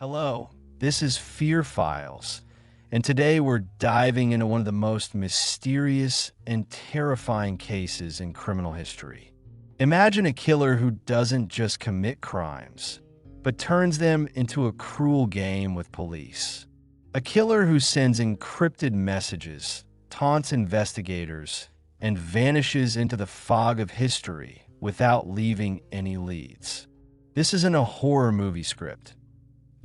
Hello, this is Fear Files, and today we're diving into one of the most mysterious and terrifying cases in criminal history. Imagine a killer who doesn't just commit crimes, but turns them into a cruel game with police. A killer who sends encrypted messages, taunts investigators, and vanishes into the fog of history without leaving any leads. This isn't a horror movie script.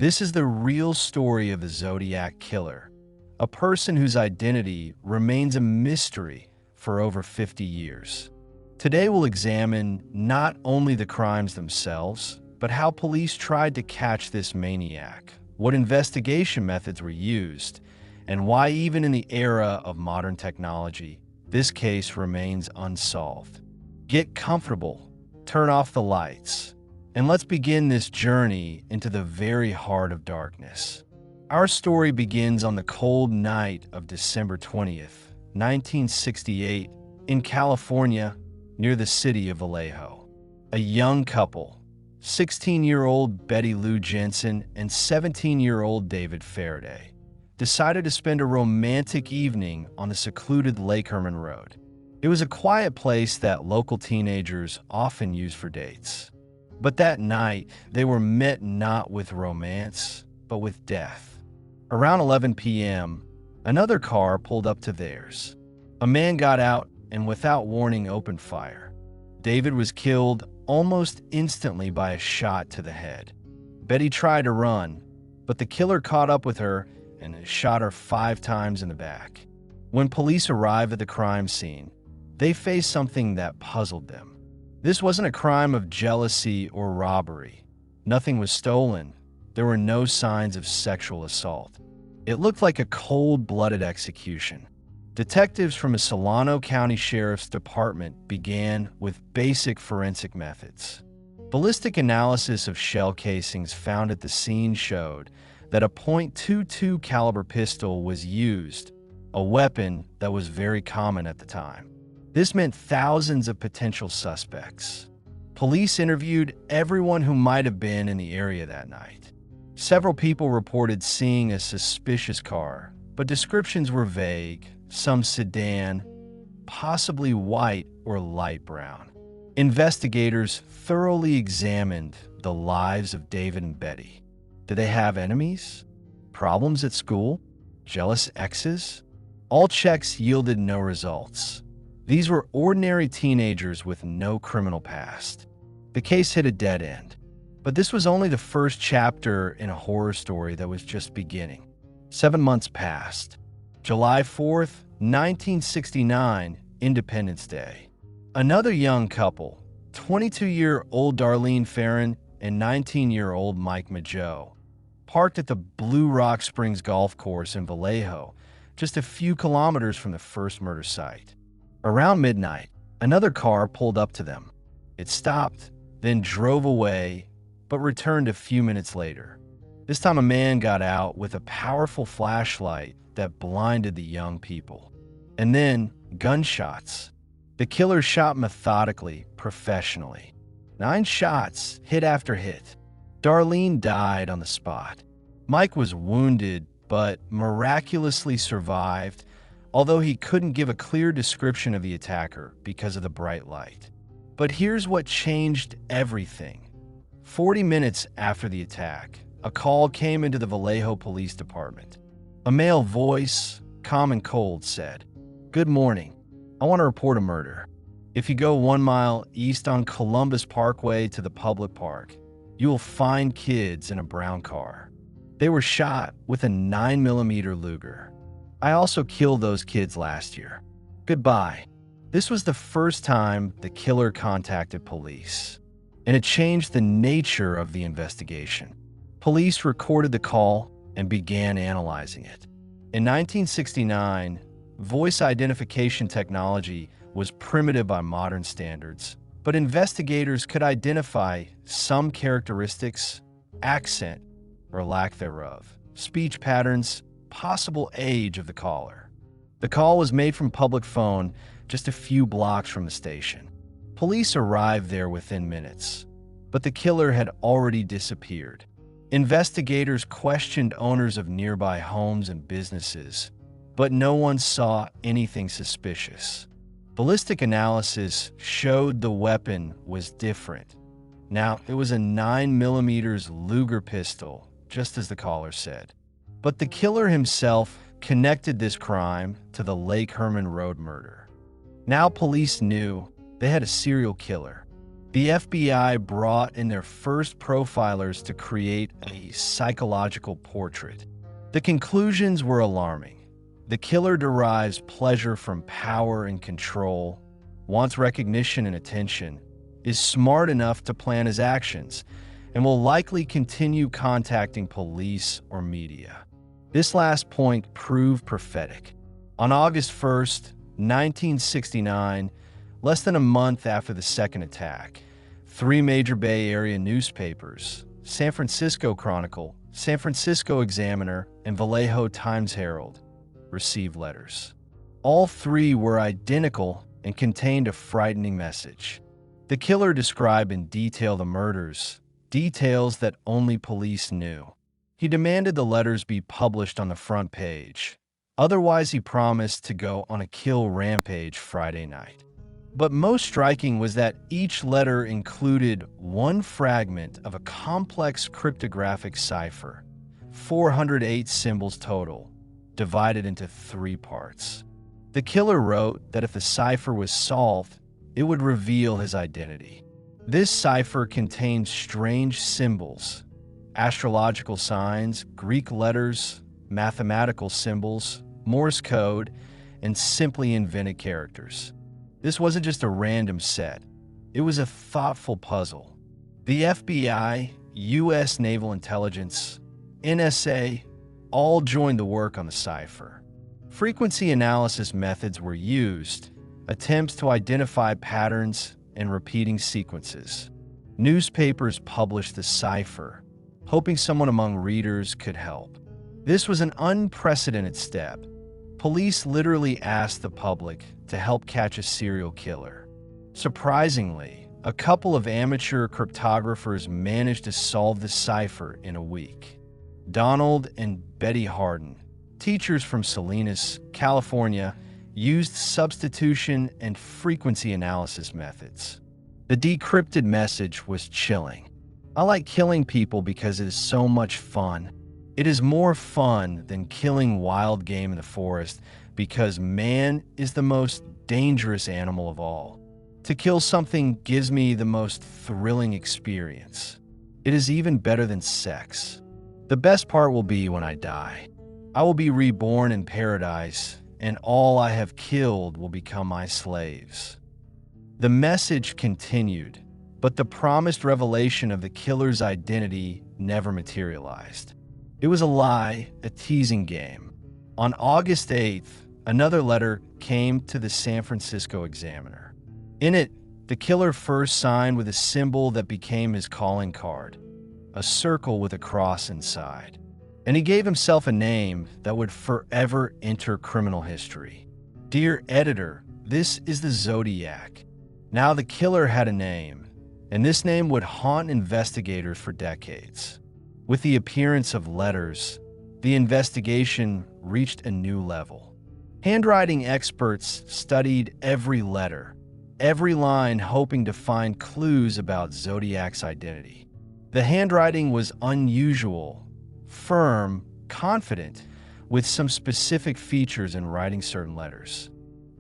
This is the real story of the Zodiac Killer, a person whose identity remains a mystery for over 50 years. Today we'll examine not only the crimes themselves, but how police tried to catch this maniac, what investigation methods were used, and why even in the era of modern technology, this case remains unsolved. Get comfortable, turn off the lights, and let's begin this journey into the very heart of darkness. Our story begins on the cold night of December 20th, 1968, in California, near the city of Vallejo. A young couple, 16-year-old Betty Lou Jensen and 17-year-old David Faraday, decided to spend a romantic evening on the secluded Lake Herman Road. It was a quiet place that local teenagers often use for dates. But that night, they were met not with romance, but with death. Around 11 p.m., another car pulled up to theirs. A man got out and without warning opened fire. David was killed almost instantly by a shot to the head. Betty tried to run, but the killer caught up with her and shot her 5 times in the back. When police arrived at the crime scene, they faced something that puzzled them. This wasn't a crime of jealousy or robbery. Nothing was stolen. There were no signs of sexual assault. It looked like a cold-blooded execution. Detectives from the Solano County Sheriff's Department began with basic forensic methods. Ballistic analysis of shell casings found at the scene showed that a .22 caliber pistol was used, a weapon that was very common at the time. This meant thousands of potential suspects. Police interviewed everyone who might have been in the area that night. Several people reported seeing a suspicious car, but descriptions were vague, some sedan, possibly white or light brown. Investigators thoroughly examined the lives of David and Betty. Did they have enemies? Problems at school? Jealous exes? All checks yielded no results. These were ordinary teenagers with no criminal past. The case hit a dead end. But this was only the first chapter in a horror story that was just beginning. 7 months passed. July 4th, 1969, Independence Day. Another young couple, 22-year-old Darlene Farron and 19-year-old Mike Mageau, parked at the Blue Rock Springs Golf Course in Vallejo, just a few kilometers from the first murder site. Around midnight, another car pulled up to them. It stopped, then drove away, but returned a few minutes later. This time a man got out with a powerful flashlight that blinded the young people. And then, gunshots. The killer shot methodically, professionally. 9 shots, hit after hit. Darlene died on the spot. Mike was wounded, but miraculously survived, although he couldn't give a clear description of the attacker because of the bright light. But here's what changed everything. 40 minutes after the attack, a call came into the Vallejo Police Department. A male voice, calm and cold, said, "Good morning. I want to report a murder. If you go 1 mile east on Columbus Parkway to the public park, you will find kids in a brown car. They were shot with a 9mm Luger. I also killed those kids last year. Goodbye." This was the first time the killer contacted police, and it changed the nature of the investigation. Police recorded the call and began analyzing it. In 1969, voice identification technology was primitive by modern standards, but investigators could identify some characteristics, accent or lack thereof, speech patterns, possible age of the caller. The call was made from public phone just a few blocks from the station. Police arrived there within minutes, but the killer had already disappeared. Investigators questioned owners of nearby homes and businesses, but no one saw anything suspicious. Ballistic analysis showed the weapon was different. Now, it was a 9mm Luger pistol, just as the caller said. But the killer himself connected this crime to the Lake Herman Road murder. Now police knew they had a serial killer. The FBI brought in their first profilers to create a psychological portrait. The conclusions were alarming. The killer derives pleasure from power and control, wants recognition and attention, is smart enough to plan his actions, and will likely continue contacting police or media. This last point proved prophetic. On August 1st, 1969, less than a month after the second attack, 3 major Bay Area newspapers, San Francisco Chronicle, San Francisco Examiner, and Vallejo Times-Herald, received letters. All 3 were identical and contained a frightening message. The killer described in detail the murders, details that only police knew. He demanded the letters be published on the front page. Otherwise, he promised to go on a kill rampage Friday night. But most striking was that each letter included one fragment of a complex cryptographic cipher, 408 symbols total, divided into 3 parts. The killer wrote that if the cipher was solved, it would reveal his identity. This cipher contained strange symbols, astrological signs, Greek letters, mathematical symbols, Morse code, and simply invented characters. This wasn't just a random set. It was a thoughtful puzzle. The FBI, U.S. Naval Intelligence, NSA, all joined the work on the cipher. Frequency analysis methods were used, attempts to identify patterns and repeating sequences. Newspapers published the cipher, hoping someone among readers could help. This was an unprecedented step. Police literally asked the public to help catch a serial killer. Surprisingly, a couple of amateur cryptographers managed to solve the cipher in a week. Donald and Betty Harden, teachers from Salinas, California, used substitution and frequency analysis methods. The decrypted message was chilling. I like killing people because it is so much fun. It is more fun than killing wild game in the forest because man is the most dangerous animal of all. To kill something gives me the most thrilling experience. It is even better than sex. The best part will be when I die. I will be reborn in paradise, and all I have killed will become my slaves. The message continued, but the promised revelation of the killer's identity never materialized. It was a lie, a teasing game. On August 8th, another letter came to the San Francisco Examiner. In it, the killer first signed with a symbol that became his calling card, a circle with a cross inside. And he gave himself a name that would forever enter criminal history. Dear editor, this is the Zodiac. Now the killer had a name, and this name would haunt investigators for decades. With the appearance of letters, the investigation reached a new level. Handwriting experts studied every letter, every line, hoping to find clues about Zodiac's identity. The handwriting was unusual, firm, confident, with some specific features in writing certain letters.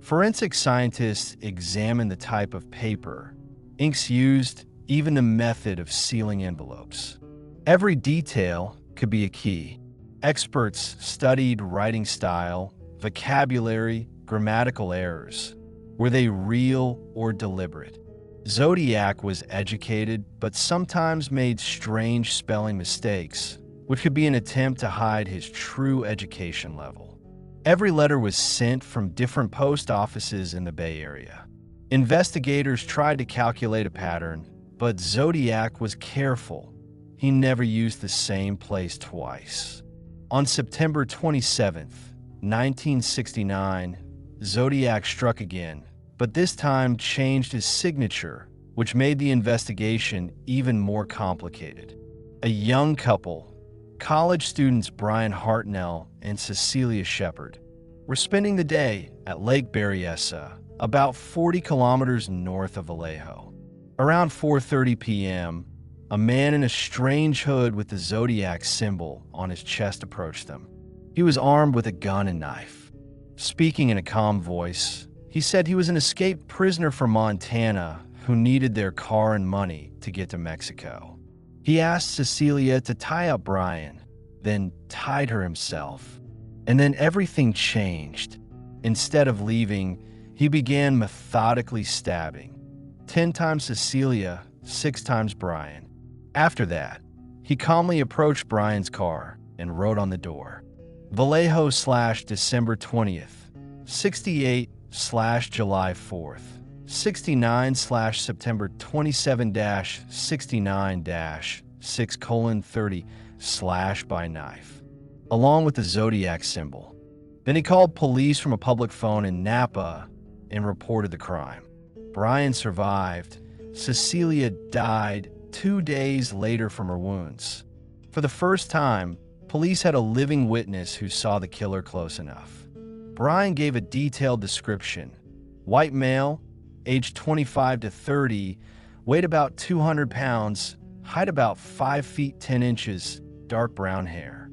Forensic scientists examined the type of paper, inks used, even the method of sealing envelopes. Every detail could be a key. Experts studied writing style, vocabulary, grammatical errors. Were they real or deliberate? Zodiac was educated, but sometimes made strange spelling mistakes, which could be an attempt to hide his true education level. Every letter was sent from different post offices in the Bay Area. Investigators tried to calculate a pattern, but Zodiac was careful. He never used the same place twice. On September 27th, 1969, Zodiac struck again, but this time changed his signature, which made the investigation even more complicated. A young couple, college students Brian Hartnell and Cecilia Shepard, were spending the day at Lake Berryessa, about 40 kilometers north of Vallejo. Around 4:30 p.m., a man in a strange hood with the Zodiac symbol on his chest approached them. He was armed with a gun and knife. Speaking in a calm voice, he said he was an escaped prisoner from Montana who needed their car and money to get to Mexico. He asked Cecilia to tie up Brian, then tied her himself. And then everything changed. Instead of leaving, he began methodically stabbing. 10 times Cecilia, 6 times Brian. After that, he calmly approached Brian's car and wrote on the door, Vallejo/December 20th, 68/July 4th. 69/September 27-69-6:30/ by knife, along with the Zodiac symbol. Then he called police from a public phone in Napa and reported the crime. Brian survived. Cecilia died 2 days later from her wounds. For the first time, police had a living witness who saw the killer close enough. Brian gave a detailed description. White male, age 25 to 30, weighed about 200 pounds, height about 5 feet 10 inches, dark brown hair.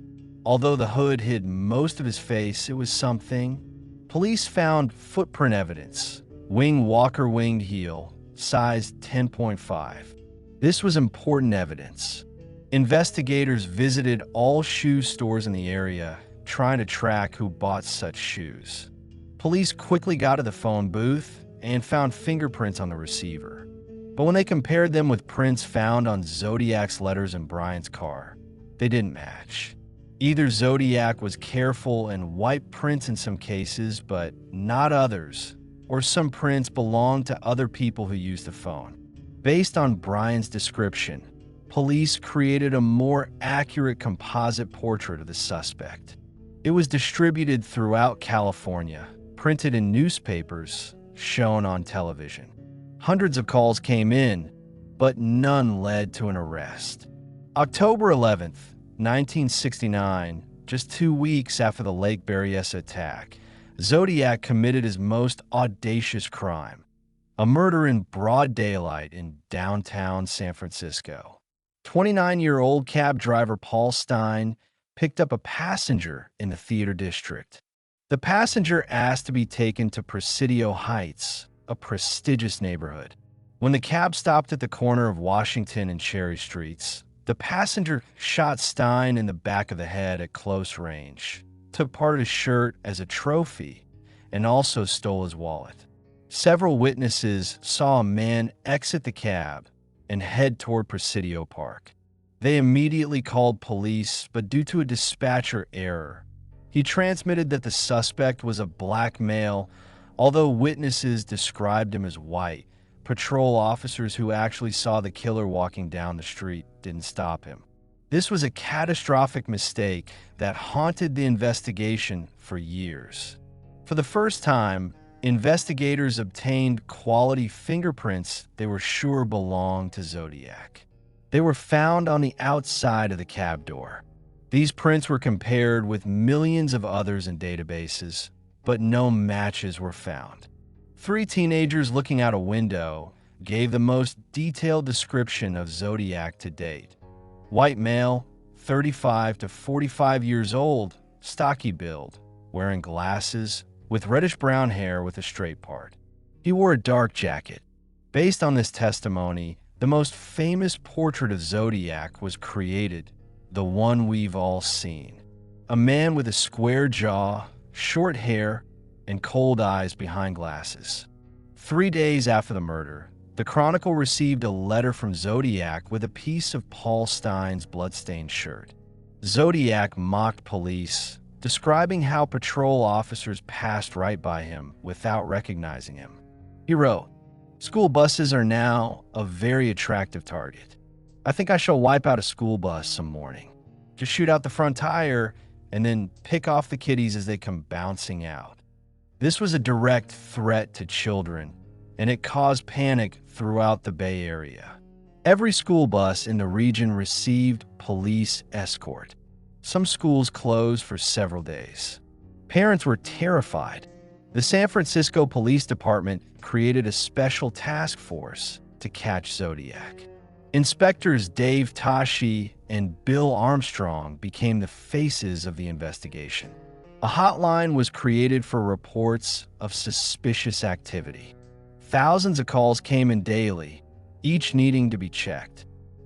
Although the hood hid most of his face, it was something. Police found footprint evidence, Walker winged heel, size 10.5. This was important evidence. Investigators visited all shoe stores in the area, trying to track who bought such shoes. Police quickly got to the phone booth and found fingerprints on the receiver. But when they compared them with prints found on Zodiac's letters in Brian's car, they didn't match. Either Zodiac was careful and wiped prints in some cases, but not others, or some prints belonged to other people who used the phone. Based on Brian's description, police created a more accurate composite portrait of the suspect. It was distributed throughout California, printed in newspapers, shown on television. Hundreds of calls came in, but none led to an arrest. October 11th, 1969, just 2 weeks after the Lake Berryessa attack, Zodiac committed his most audacious crime, a murder in broad daylight in downtown San Francisco. 29-year-old cab driver Paul Stine picked up a passenger in the Theater District. The passenger asked to be taken to Presidio Heights, a prestigious neighborhood. When the cab stopped at the corner of Washington and Cherry Streets, the passenger shot Stine in the back of the head at close range, took part of his shirt as a trophy, and also stole his wallet. Several witnesses saw a man exit the cab and head toward Presidio Park. They immediately called police, but due to a dispatcher error, he transmitted that the suspect was a black male. Although witnesses described him as white, patrol officers who actually saw the killer walking down the street didn't stop him. This was a catastrophic mistake that haunted the investigation for years. For the first time, investigators obtained quality fingerprints they were sure belonged to Zodiac. They were found on the outside of the cab door. These prints were compared with millions of others in databases, but no matches were found. 3 teenagers looking out a window gave the most detailed description of Zodiac to date. White male, 35 to 45 years old, stocky build, wearing glasses, with reddish-brown hair with a straight part. He wore a dark jacket. Based on this testimony, the most famous portrait of Zodiac was created, the one we've all seen. A man with a square jaw, short hair, and cold eyes behind glasses. 3 days after the murder, the Chronicle received a letter from Zodiac with a piece of Paul Stine's bloodstained shirt. Zodiac mocked police, describing how patrol officers passed right by him without recognizing him. He wrote, "School buses are now a very attractive target. I think I shall wipe out a school bus some morning. Just shoot out the front tire and then pick off the kiddies as they come bouncing out." This was a direct threat to children, and it caused panic throughout the Bay Area. Every school bus in the region received police escort. Some schools closed for several days. Parents were terrified. The San Francisco Police Department created a special task force to catch Zodiac. Inspectors Dave Tashi and Bill Armstrong became the faces of the investigation. A hotline was created for reports of suspicious activity. Thousands of calls came in daily, each needing to be checked.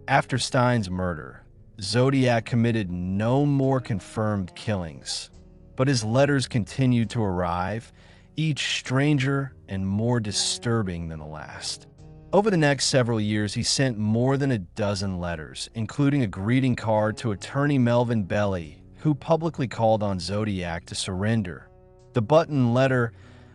After Stine's murder, Zodiac committed no more confirmed killings, but his letters continued to arrive, each stranger and more disturbing than the last. Over the next several years, he sent more than a dozen letters, including a greeting card to attorney Melvin Belli, who publicly called on Zodiac to surrender. The button letter,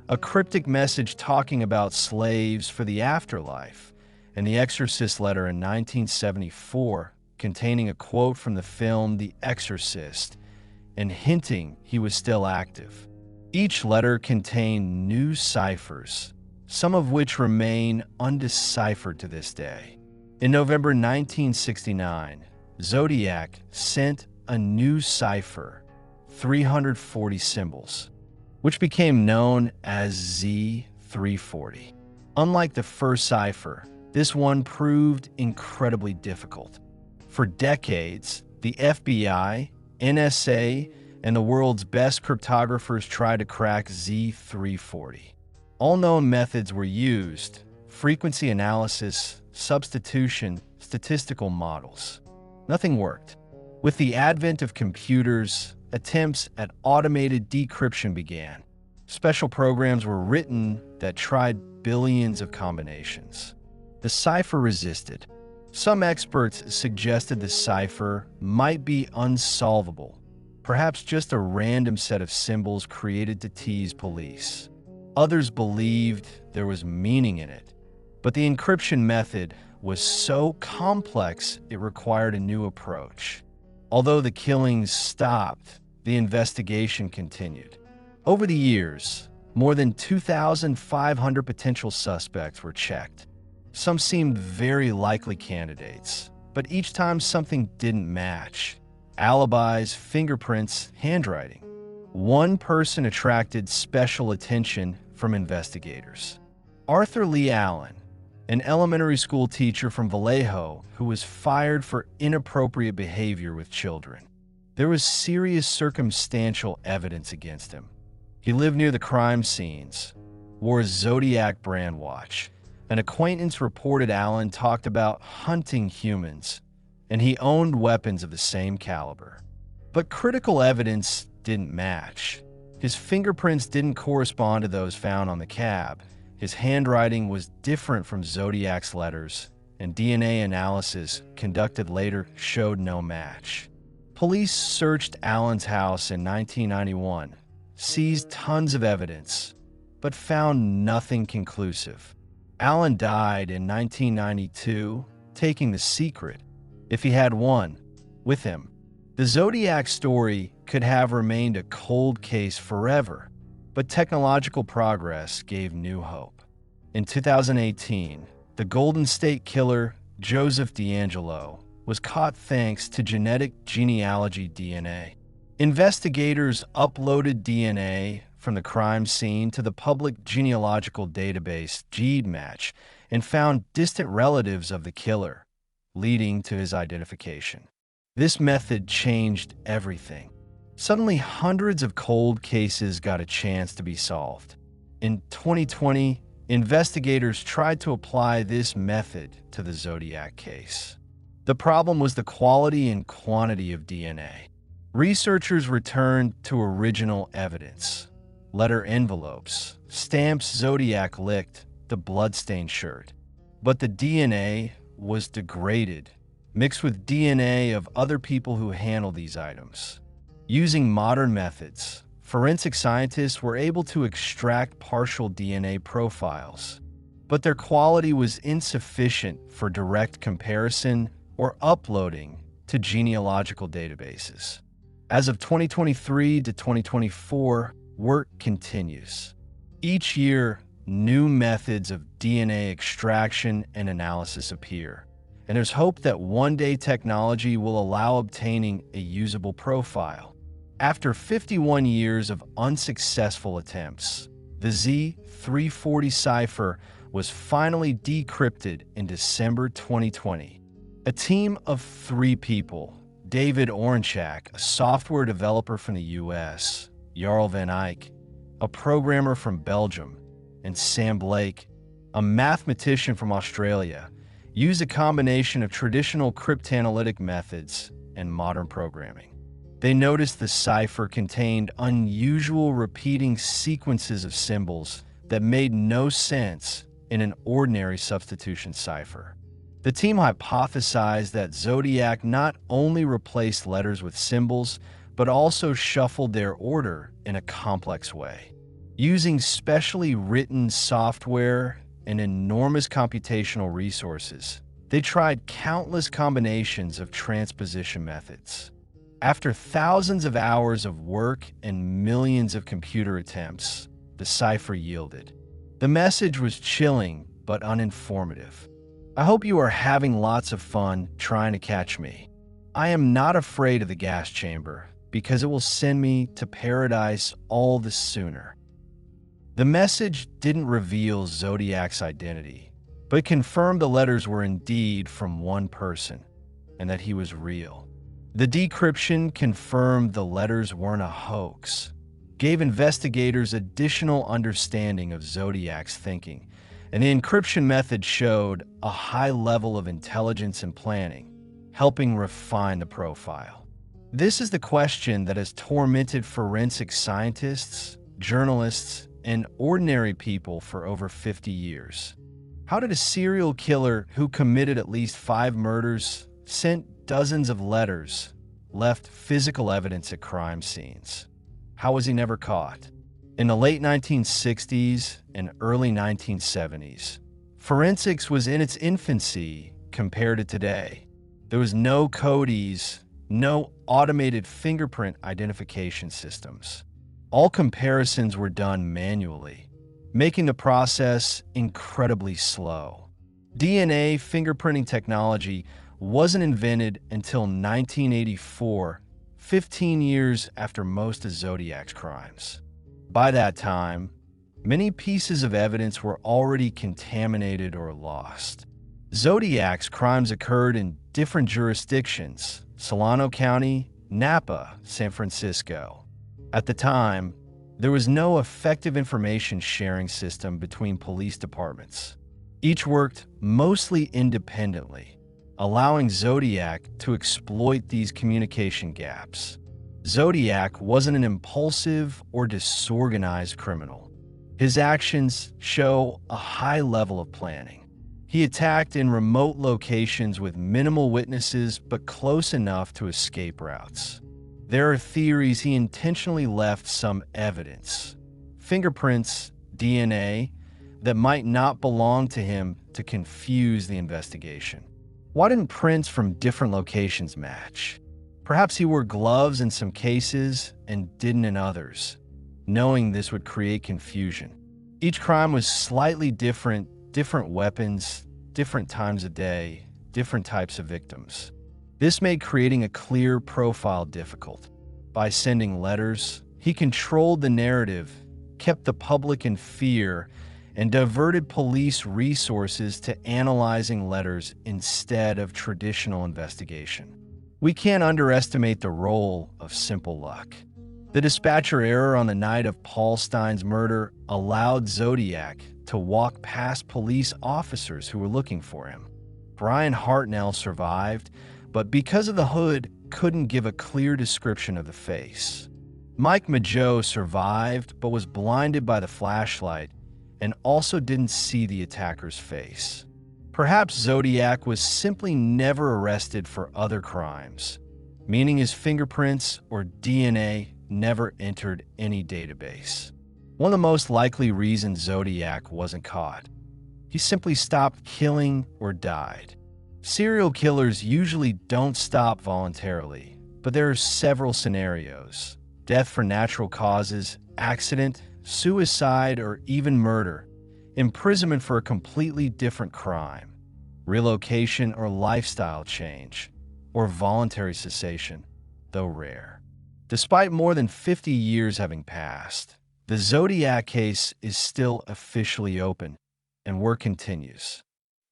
a cryptic message talking about slaves for the afterlife, and the Exorcist letter in 1974, containing a quote from the film The Exorcist and hinting he was still active. Each letter contained new ciphers, some of which remain undeciphered to this day. In November 1969, Zodiac sent a new cipher, 340 symbols, which became known as Z340. Unlike the first cipher, this one proved incredibly difficult. For decades, the FBI, NSA, and the world's best cryptographers tried to crack Z340. All known methods were used: frequency analysis, substitution, statistical models. Nothing worked. With the advent of computers, attempts at automated decryption began. Special programs were written that tried billions of combinations. The cipher resisted. Some experts suggested the cipher might be unsolvable, perhaps just a random set of symbols created to tease police. Others believed there was meaning in it, but the encryption method was so complex it required a new approach. Although the killings stopped, the investigation continued. Over the years, more than 2,500 potential suspects were checked. Some seemed very likely candidates, but each time something didn't match. Alibis, fingerprints, handwriting. One person attracted special attention from investigators. Arthur Lee Allen, an elementary school teacher from Vallejo who was fired for inappropriate behavior with children. There was serious circumstantial evidence against him. He lived near the crime scenes, wore a Zodiac brand watch. An acquaintance reported Allen talked about hunting humans, and he owned weapons of the same caliber. But critical evidence didn't match. His fingerprints didn't correspond to those found on the cab. His handwriting was different from Zodiac's letters, and DNA analysis conducted later showed no match. Police searched Allen's house in 1991, seized tons of evidence, but found nothing conclusive. Allen died in 1992, taking the secret, if he had one, with him. The Zodiac story could have remained a cold case forever, but technological progress gave new hope. In 2018, the Golden State Killer, Joseph DeAngelo, was caught thanks to genetic genealogy DNA. Investigators uploaded DNA from the crime scene to the public genealogical database GEDmatch and found distant relatives of the killer, leading to his identification. This method changed everything. Suddenly, hundreds of cold cases got a chance to be solved. In 2020, investigators tried to apply this method to the Zodiac case. The problem was the quality and quantity of DNA. Researchers returned to original evidence: letter envelopes, stamps Zodiac licked, the bloodstained shirt. But the DNA was degraded, mixed with DNA of other people who handled these items. Using modern methods, forensic scientists were able to extract partial DNA profiles, but their quality was insufficient for direct comparison or uploading to genealogical databases. As of 2023 to 2024, work continues. Each year, new methods of DNA extraction and analysis appear, and there's hope that one day technology will allow obtaining a usable profile. After 51 years of unsuccessful attempts, the Z340 cipher was finally decrypted in December 2020. A team of 3 people, David Orenchak, a software developer from the US, Jarl van Eyck, a programmer from Belgium, and Sam Blake, a mathematician from Australia, used a combination of traditional cryptanalytic methods and modern programming. They noticed the cipher contained unusual repeating sequences of symbols that made no sense in an ordinary substitution cipher. The team hypothesized that Zodiac not only replaced letters with symbols, but also shuffled their order in a complex way. Using specially written software and enormous computational resources, they tried countless combinations of transposition methods. After thousands of hours of work and millions of computer attempts, the cipher yielded. The message was chilling but uninformative. I hope you are having lots of fun trying to catch me. I am not afraid of the gas chamber because it will send me to paradise all the sooner. The message didn't reveal Zodiac's identity, but confirmed the letters were indeed from one person and that he was real. The decryption confirmed the letters weren't a hoax, gave investigators additional understanding of Zodiac's thinking, and the encryption method showed a high level of intelligence and planning, helping refine the profile. This is the question that has tormented forensic scientists, journalists, and ordinary people for over 50 years. How did a serial killer who committed at least 5 murders, sent dozens of letters, left physical evidence at crime scenes? How was he never caught? In the late 1960s and early 1970s, forensics was in its infancy compared to today. There was no CODIs, no automated fingerprint identification systems. All comparisons were done manually, making the process incredibly slow. DNA fingerprinting technology wasn't invented until 1984, 15 years after most of Zodiac's crimes. By that time, many pieces of evidence were already contaminated or lost. Zodiac's crimes occurred in different jurisdictions: Solano County, Napa, San Francisco. At the time, there was no effective information sharing system between police departments. Each worked mostly independently, allowing Zodiac to exploit these communication gaps. Zodiac wasn't an impulsive or disorganized criminal. His actions show a high level of planning. He attacked in remote locations with minimal witnesses but close enough to escape routes. There are theories he intentionally left some evidence, fingerprints, DNA, that might not belong to him to confuse the investigation. Why didn't prints from different locations match? Perhaps he wore gloves in some cases and didn't in others, knowing this would create confusion. Each crime was slightly different weapons, different times of day, different types of victims. This made creating a clear profile difficult. By sending letters, he controlled the narrative, kept the public in fear, and diverted police resources to analyzing letters instead of traditional investigation. We can't underestimate the role of simple luck. The dispatcher error on the night of Paul Stine's murder allowed Zodiac to walk past police officers who were looking for him. Brian Hartnell survived, but because of the hood, couldn't give a clear description of the face. Mike Mageau survived, but was blinded by the flashlight and also didn't see the attacker's face. Perhaps Zodiac was simply never arrested for other crimes, meaning his fingerprints or DNA never entered any database. One of the most likely reasons Zodiac wasn't caught: he simply stopped killing or died. Serial killers usually don't stop voluntarily, but there are several scenarios: death for natural causes, accident, suicide, or even murder, imprisonment for a completely different crime. relocation or lifestyle change, or voluntary cessation, though rare. Despite more than 50 years having passed, the Zodiac case is still officially open, and work continues.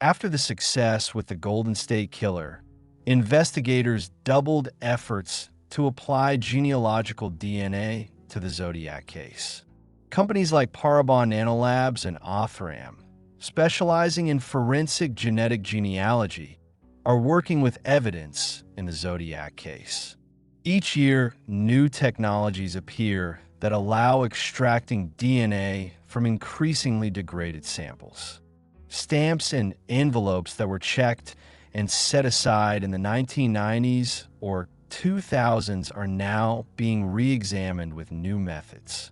After the success with the Golden State Killer, investigators doubled efforts to apply genealogical DNA to the Zodiac case. Companies like Parabon Nanolabs and Othram, specializing in forensic genetic genealogy, are working with evidence in the Zodiac case. Each year, new technologies appear that allow extracting DNA from increasingly degraded samples. Stamps and envelopes that were checked and set aside in the 1990s or 2000s are now being re-examined with new methods.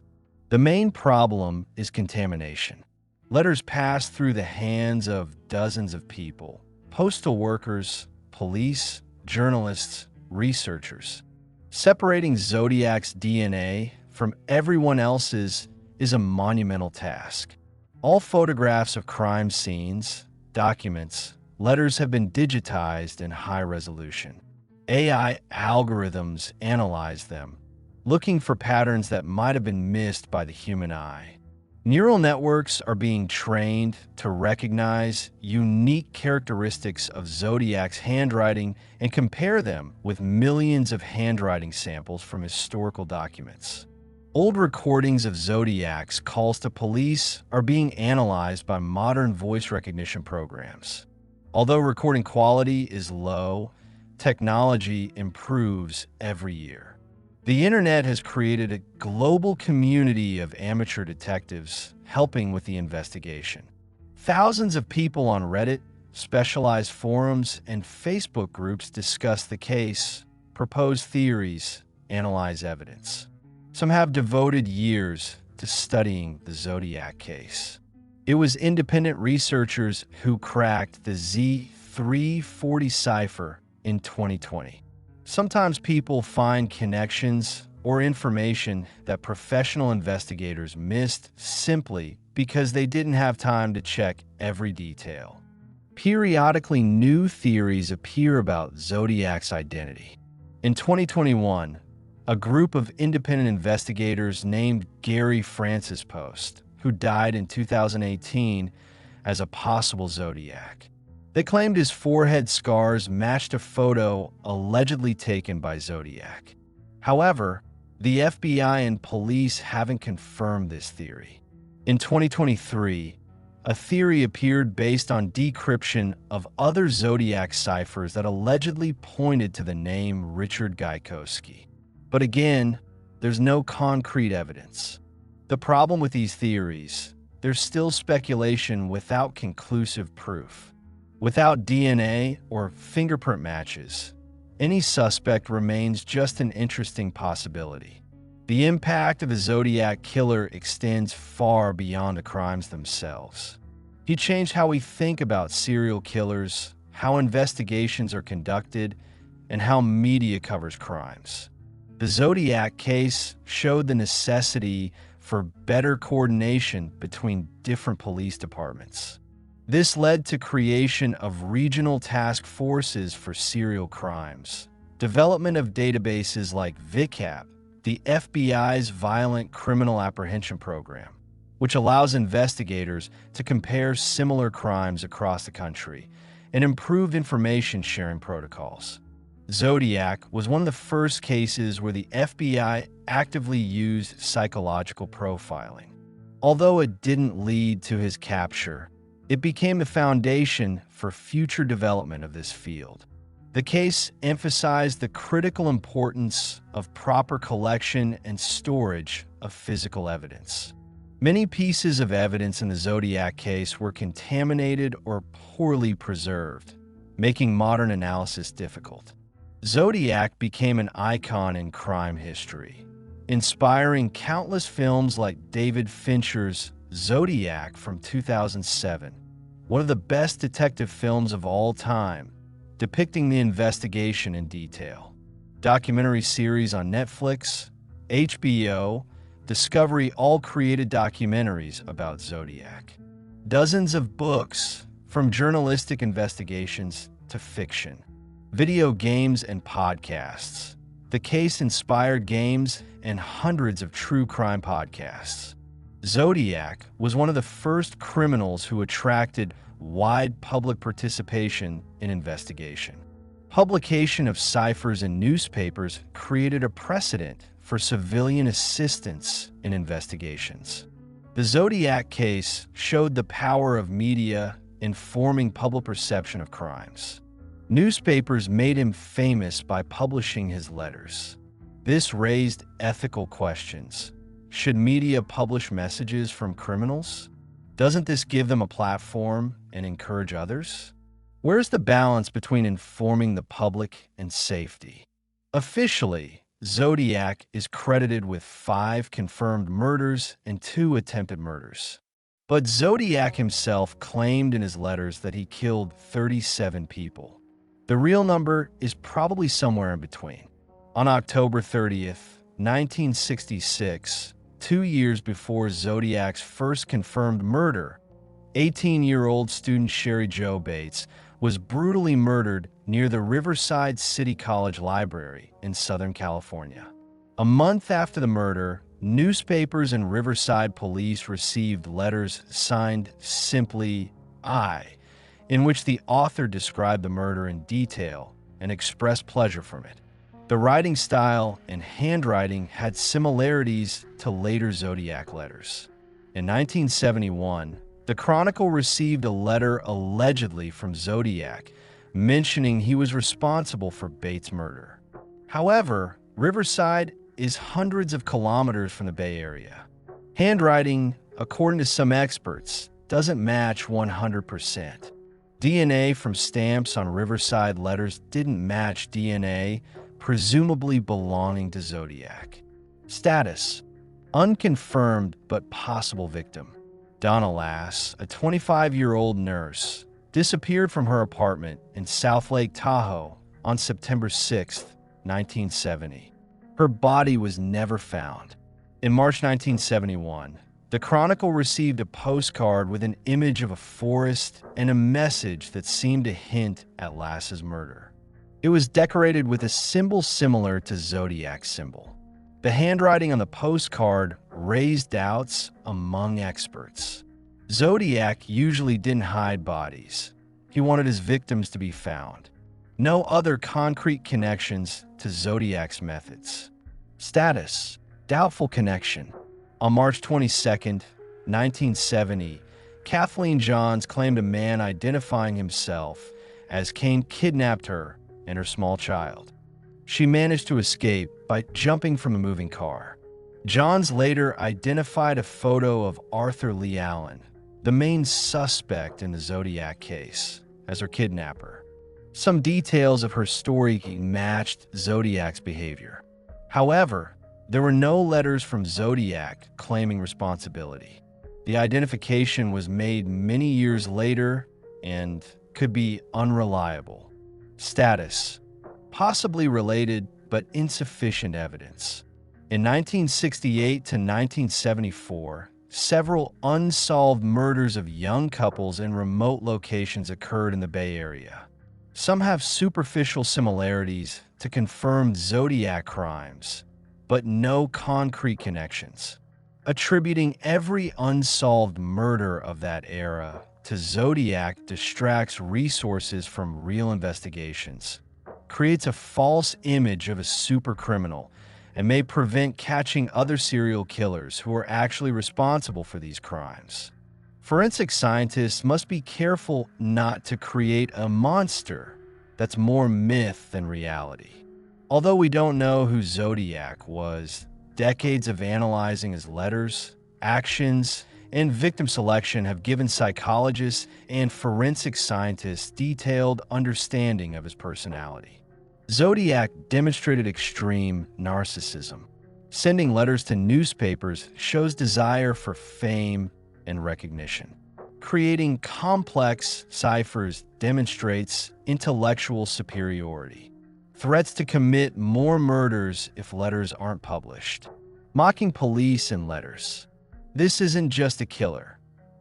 The main problem is contamination. Letters pass through the hands of dozens of people: postal workers, police, journalists, researchers. Separating Zodiac's DNA from everyone else's is a monumental task. All photographs of crime scenes, documents, letters have been digitized in high resolution. AI algorithms analyze them, looking for patterns that might have been missed by the human eye. Neural networks are being trained to recognize unique characteristics of Zodiac's handwriting and compare them with millions of handwriting samples from historical documents. Old recordings of Zodiac's calls to police are being analyzed by modern voice recognition programs. Although recording quality is low, technology improves every year. The internet has created a global community of amateur detectives helping with the investigation. Thousands of people on Reddit, specialized forums, and Facebook groups discuss the case, propose theories, analyze evidence. Some have devoted years to studying the Zodiac case. It was independent researchers who cracked the Z340 cipher in 2020. Sometimes people find connections or information that professional investigators missed simply because they didn't have time to check every detail. Periodically, new theories appear about Zodiac's identity. In 2021, a group of independent investigators named Gary Francis Post, who died in 2018, as a possible Zodiac. They claimed his forehead scars matched a photo allegedly taken by Zodiac. However, the FBI and police haven't confirmed this theory. In 2023, a theory appeared based on decryption of other Zodiac ciphers that allegedly pointed to the name Richard Gaikowski. But again, there's no concrete evidence. The problem with these theories, there's still speculation without conclusive proof. Without DNA or fingerprint matches, any suspect remains just an interesting possibility. The impact of the Zodiac Killer extends far beyond the crimes themselves. He changed how we think about serial killers, how investigations are conducted, and how media covers crimes. The Zodiac case showed the necessity for better coordination between different police departments. This led to creation of regional task forces for serial crimes, development of databases like VICAP, the FBI's Violent Criminal Apprehension Program, which allows investigators to compare similar crimes across the country, and improved information sharing protocols. Zodiac was one of the first cases where the FBI actively used psychological profiling. Although it didn't lead to his capture, it became the foundation for future development of this field. The case emphasized the critical importance of proper collection and storage of physical evidence. Many pieces of evidence in the Zodiac case were contaminated or poorly preserved, making modern analysis difficult. Zodiac became an icon in crime history, inspiring countless films like David Fincher's Zodiac from 2007, one of the best detective films of all time, depicting the investigation in detail. Documentary series on Netflix, HBO, Discovery all created documentaries about Zodiac. Dozens of books, From journalistic investigations to fiction, video games and podcasts, the case inspired games and hundreds of true crime podcasts. Zodiac was one of the first criminals who attracted wide public participation in investigation. Publication of ciphers in newspapers created a precedent for civilian assistance in investigations. The Zodiac case showed the power of media informing public perception of crimes. Newspapers made him famous by publishing his letters. This raised ethical questions. Should media publish messages from criminals? Doesn't this give them a platform and encourage others? Where's the balance between informing the public and safety? Officially, Zodiac is credited with 5 confirmed murders and 2 attempted murders. But Zodiac himself claimed in his letters that he killed 37 people. The real number is probably somewhere in between. On October 30th, 1966, 2 years before Zodiac's first confirmed murder, 18-year-old student Sherry Jo Bates was brutally murdered near the Riverside City College Library in Southern California. A month after the murder, newspapers and Riverside police received letters signed simply I, in which the author described the murder in detail and expressed pleasure from it. The writing style and handwriting had similarities to later Zodiac letters. In 1971, the Chronicle received a letter allegedly from Zodiac mentioning he was responsible for Bates' murder. However, Riverside is hundreds of kilometers from the Bay Area. Handwriting, according to some experts, doesn't match 100%. DNA from stamps on Riverside letters didn't match DNA, presumably belonging to Zodiac. Status: unconfirmed but possible victim. Donna Lass, a 25-year-old nurse, disappeared from her apartment in South Lake Tahoe on September 6, 1970. Her body was never found. In March 1971, the Chronicle received a postcard with an image of a forest and a message that seemed to hint at Lass's murder. It was decorated with a symbol similar to Zodiac's symbol. The handwriting on the postcard raised doubts among experts. Zodiac usually didn't hide bodies. He wanted his victims to be found. No other concrete connections to Zodiac's methods. Status: doubtful connection. On March 22, 1970, Kathleen Johns claimed a man identifying himself as Kane kidnapped her and her small child. She managed to escape by jumping from a moving car. Johns later identified a photo of Arthur Lee Allen, the main suspect in the Zodiac case, as her kidnapper. Some details of her story matched Zodiac's behavior. However, there were no letters from Zodiac claiming responsibility. The identification was made many years later and could be unreliable. Status: possibly related but insufficient evidence. In 1968 to 1974, several unsolved murders of young couples in remote locations occurred in the Bay Area. Some have superficial similarities to confirmed Zodiac crimes, but no concrete connections. Attributing every unsolved murder of that era to Zodiac distracts resources from real investigations, creates a false image of a supercriminal, and may prevent catching other serial killers who are actually responsible for these crimes. Forensic scientists must be careful not to create a monster that's more myth than reality. Although we don't know who Zodiac was, decades of analyzing his letters, actions, and victim selection have given psychologists and forensic scientists detailed understanding of his personality. Zodiac demonstrated extreme narcissism. Sending letters to newspapers shows desire for fame and recognition. Creating complex ciphers demonstrates intellectual superiority. Threats to commit more murders if letters aren't published. Mocking police in letters. This isn't just a killer.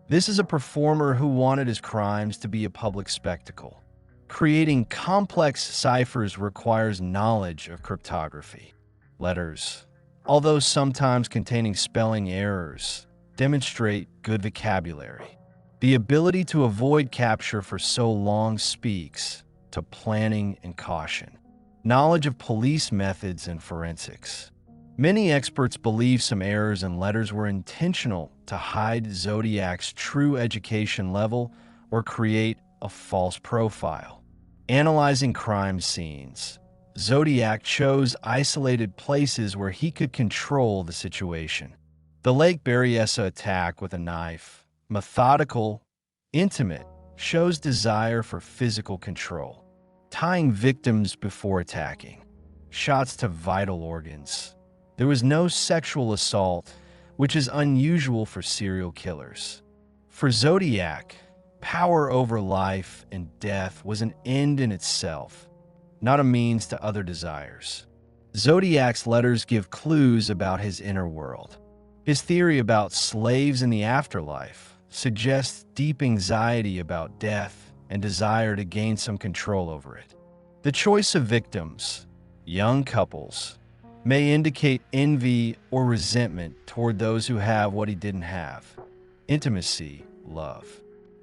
This is a performer who wanted his crimes to be a public spectacle. Creating complex ciphers requires knowledge of cryptography. Letters, although sometimes containing spelling errors, demonstrate good vocabulary. The ability to avoid capture for so long speaks to planning and caution. Knowledge of police methods and forensics. Many experts believe some errors in letters were intentional to hide Zodiac's true education level or create a false profile. Analyzing crime scenes. Zodiac chose isolated places where he could control the situation. The Lake Berryessa attack with a knife, methodical, intimate, shows desire for physical control. Tying victims before attacking. Shots to vital organs. There was no sexual assault, which is unusual for serial killers. For Zodiac, power over life and death was an end in itself, not a means to other desires. Zodiac's letters give clues about his inner world. His theory about slaves in the afterlife suggests deep anxiety about death and desire to gain some control over it. The choice of victims, young couples, may indicate envy or resentment toward those who have what he didn't have. Intimacy, love.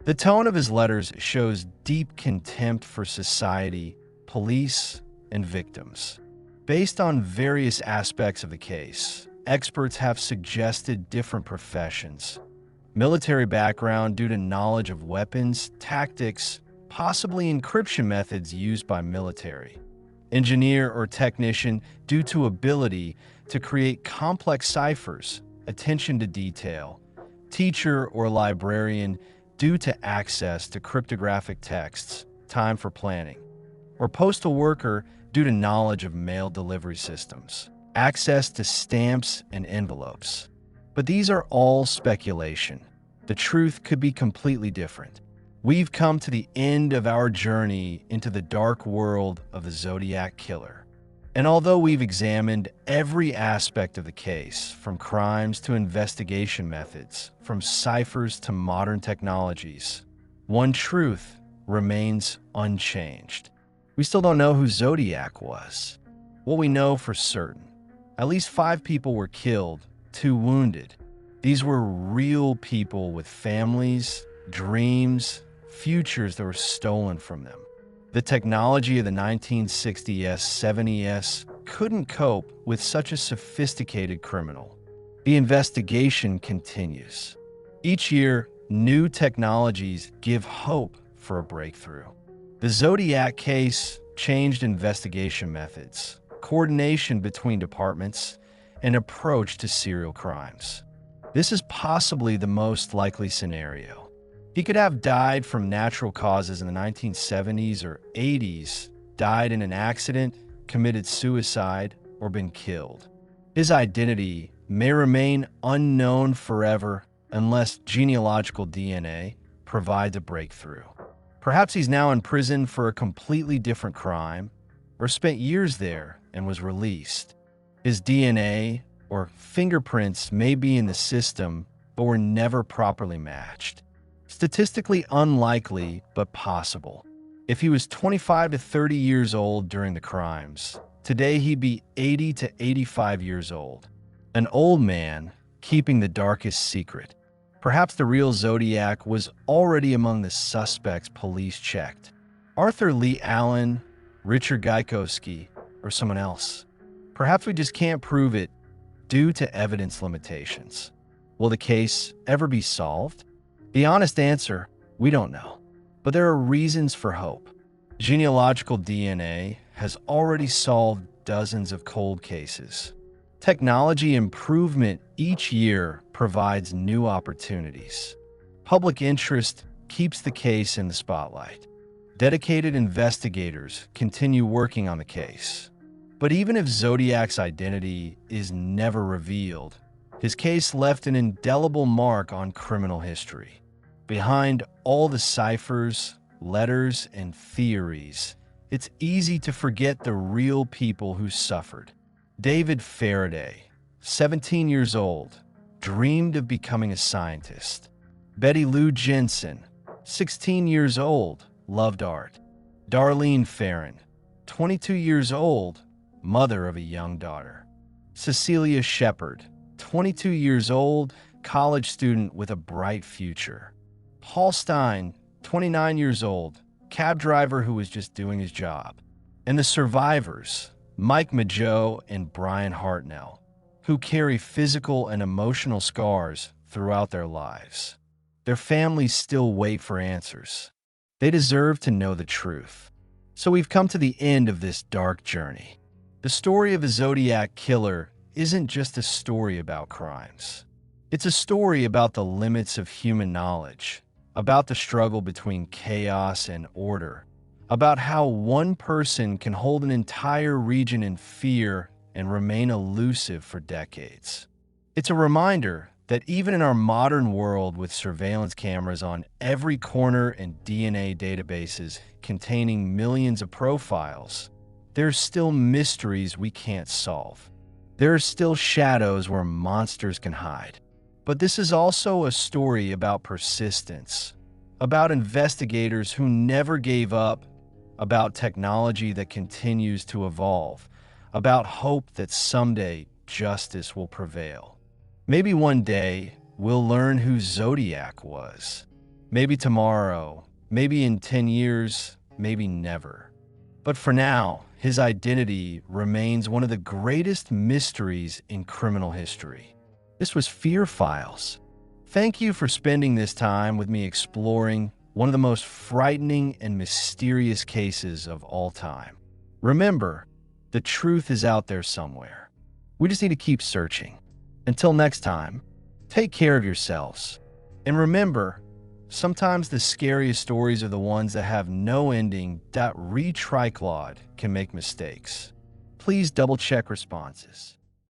The tone of his letters shows deep contempt for society, police, and victims. Based on various aspects of the case, experts have suggested different professions. Military background due to knowledge of weapons, tactics, possibly encryption methods used by military. Engineer or technician due to ability to create complex ciphers, attention to detail. Teacher or librarian due to access to cryptographic texts, time for planning. Or postal worker due to knowledge of mail delivery systems, access to stamps and envelopes. But these are all speculation. The truth could be completely different. We've come to the end of our journey into the dark world of the Zodiac Killer. And although we've examined every aspect of the case, from crimes to investigation methods, from ciphers to modern technologies, one truth remains unchanged. We still don't know who Zodiac was. What we know for certain, at least 5 people were killed, 2 wounded. These were real people with families, dreams, futures that were stolen from them. The technology of the 1960s, 70s couldn't cope with such a sophisticated criminal. The investigation continues. Each year, new technologies give hope for a breakthrough. The Zodiac case changed investigation methods, coordination between departments, and approach to serial crimes. This is possibly the most likely scenario. He could have died from natural causes in the 1970s or 80s, died in an accident, committed suicide, or been killed. His identity may remain unknown forever unless genealogical DNA provides a breakthrough. Perhaps he's now in prison for a completely different crime, or spent years there and was released. His DNA or fingerprints may be in the system, but were never properly matched. Statistically unlikely, but possible. If he was 25 to 30 years old during the crimes, today he'd be 80 to 85 years old. An old man keeping the darkest secret. Perhaps the real Zodiac was already among the suspects police checked. Arthur Lee Allen, Richard Gaikowski, or someone else. Perhaps we just can't prove it due to evidence limitations. Will the case ever be solved? The honest answer, we don't know. But there are reasons for hope. Genealogical DNA has already solved dozens of cold cases. Technology improvement each year provides new opportunities. Public interest keeps the case in the spotlight. Dedicated investigators continue working on the case. But even if Zodiac's identity is never revealed, his case left an indelible mark on criminal history. Behind all the ciphers, letters, and theories, it's easy to forget the real people who suffered. David Faraday, 17 years old, dreamed of becoming a scientist. Betty Lou Jensen, 16 years old, loved art. Darlene Farron, 22 years old, mother of a young daughter. Cecilia Shepard, 22 years old, college student with a bright future. Paul Stine, 29 years old, cab driver who was just doing his job. And the survivors, Mike Mageau and Brian Hartnell, who carry physical and emotional scars throughout their lives. Their families still wait for answers. They deserve to know the truth. So we've come to the end of this dark journey. The story of a Zodiac Killer isn't just a story about crimes. It's a story about the limits of human knowledge, about the struggle between chaos and order, about how one person can hold an entire region in fear and remain elusive for decades. It's a reminder that even in our modern world with surveillance cameras on every corner and DNA databases containing millions of profiles, there's still mysteries we can't solve. There are still shadows where monsters can hide. But this is also a story about persistence, about investigators who never gave up, about technology that continues to evolve, about hope that someday justice will prevail. Maybe one day we'll learn who Zodiac was. Maybe tomorrow, maybe in 10 years, maybe never. But for now, his identity remains one of the greatest mysteries in criminal history. This was Fear Files. Thank you for spending this time with me exploring one of the most frightening and mysterious cases of all time. Remember, the truth is out there somewhere. We just need to keep searching. Until next time, take care of yourselves. And remember, sometimes the scariest stories are the ones that have no ending. Retriclod can make mistakes. Please double-check responses.